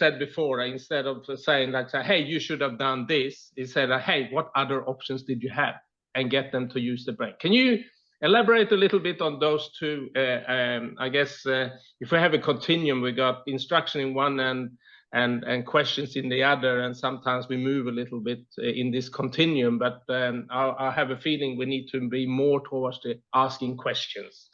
said before, instead of saying like, hey, you should have done this, he said, hey, what other options did you have? And get them to use the brain. Can you elaborate a little bit on those two? I guess if we have a continuum, we got instruction in one and questions in the other, and sometimes we move a little bit in this continuum, but I have a feeling we need to be more towards the asking questions.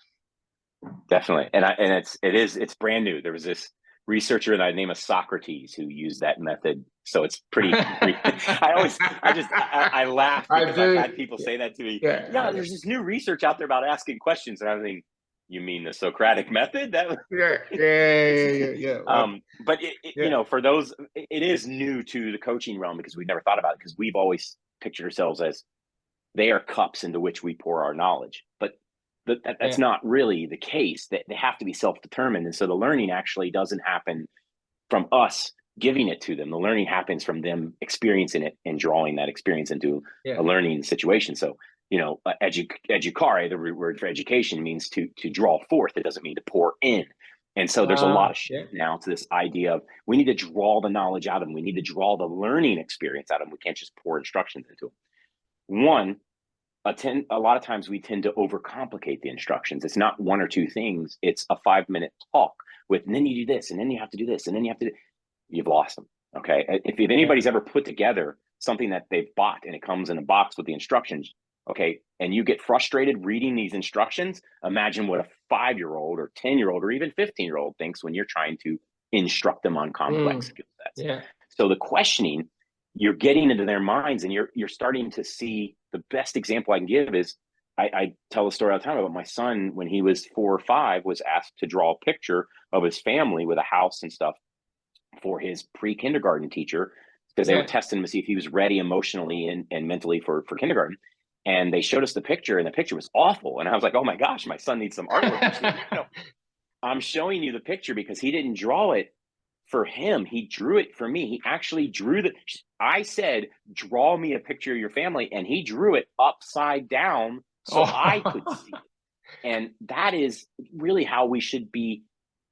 Definitely. And it's brand new. There was this researcher that I name of Socrates who used that method. So it's pretty I laugh because I've had people say that to me. Yeah, there's this new research out there about asking questions. And I think, you mean the Socratic method? That yeah. But you know, for those, it is new to the coaching realm because we've never thought about it, because we've always pictured ourselves as they are cups into which we pour our knowledge. But that's not really the case. That they have to be self-determined. And so the learning actually doesn't happen from us giving it to them. The learning happens from them experiencing it and drawing that experience into a learning situation. So, you know, educare, the root word for education, means to draw forth. It doesn't mean to pour in. And so there's a lot of shift now to this idea of we need to draw the knowledge out of them. We need to draw the learning experience out of them. We can't just pour instructions into them. One, a lot of times we tend to overcomplicate the instructions. It's not one or two things. It's a 5-minute talk with, and then you do this, and then you have to do this, and then you have to do, you've lost them. Okay. If anybody's ever put together something that they've bought and it comes in a box with the instructions, okay, and you get frustrated reading these instructions, imagine what a 5-year-old or 10-year-old or even 15-year-old thinks when you're trying to instruct them on complex skill sets. So the questioning, you're getting into their minds, and you're starting to see. The best example I can give is I tell a story all the time about my son when he was 4 or 5 was asked to draw a picture of his family with a house and stuff for his pre-kindergarten teacher, because they were testing him to see if he was ready emotionally and mentally for kindergarten. And they showed us the picture, and the picture was awful. And I was like, oh my gosh, my son needs some artwork. I'm showing you the picture because he didn't draw it for him. He drew it for me. He actually drew I said, draw me a picture of your family, and he drew it upside down so I could see it. And that is really how we should be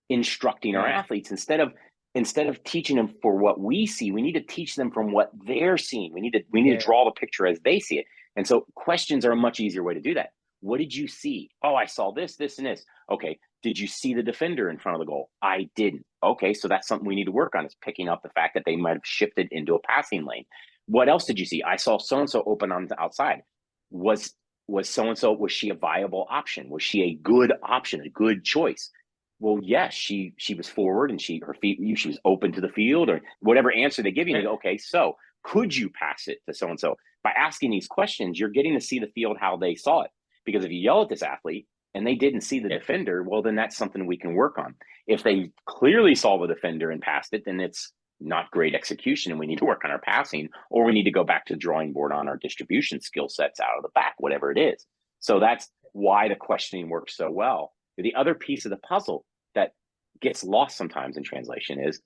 instructing our athletes. Instead of teaching them for what we see, we need to teach them from what they're seeing. We need to draw the picture as they see it. And so questions are a much easier way to do that. What did you see? Oh, I saw this, this, and this. Okay. Did you see the defender in front of the goal? I didn't. Okay. So that's something we need to work on, is picking up the fact that they might have shifted into a passing lane. What else did you see? I saw so-and-so open on the outside. Was so-and-so, was she a viable option? Was she a good option, a good choice? Well, yes, she was forward and she was open to the field, or whatever answer they give you. Go, okay, so could you pass it to so-and-so? By asking these questions, you're getting to see the field how they saw it. Because if you yell at this athlete and they didn't see the defender, well, then that's something we can work on. If they clearly saw the defender and passed it, then it's not great execution, and we need to work on our passing, or we need to go back to the drawing board on our distribution skill sets out of the back, whatever it is. So that's why the questioning works so well. The other piece of the puzzle that gets lost sometimes in translation is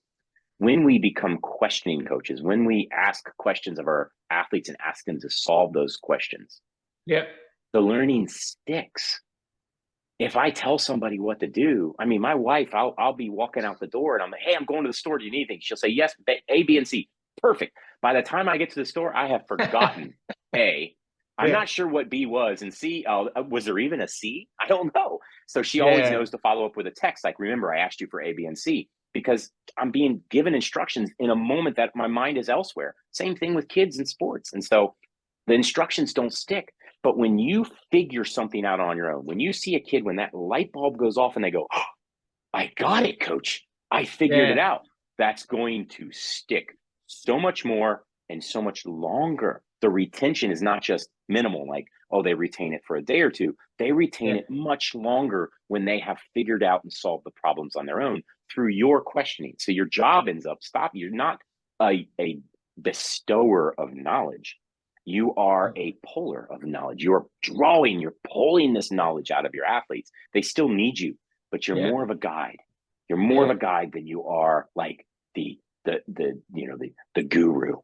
when we become questioning coaches, when we ask questions of our athletes and ask them to solve those questions, the learning sticks. If I tell somebody what to do, I mean, my wife, I'll be walking out the door and I'm like, hey, I'm going to the store. Do you need anything? She'll say, yes, A, B, and C. Perfect. By the time I get to the store, I have forgotten A. I'm not sure what B was, and C, was there even a C? I don't know. So she always knows to follow up with a text. Like, remember, I asked you for A, B, and C, because I'm being given instructions in a moment that my mind is elsewhere. Same thing with kids in sports. And so the instructions don't stick. But when you figure something out on your own, when you see a kid, when that light bulb goes off and they go, oh, I got it, coach, I figured it out, that's going to stick so much more and so much longer. The retention is not just minimal, like, oh, they retain it for a day or two. They retain it much longer when they have figured out and solved the problems on their own through your questioning. So your job ends up stopping. You're not a bestower of knowledge. You are a puller of knowledge. You're pulling this knowledge out of your athletes. They still need you, but you're more of a guide. You're more of a guide than you are like the guru.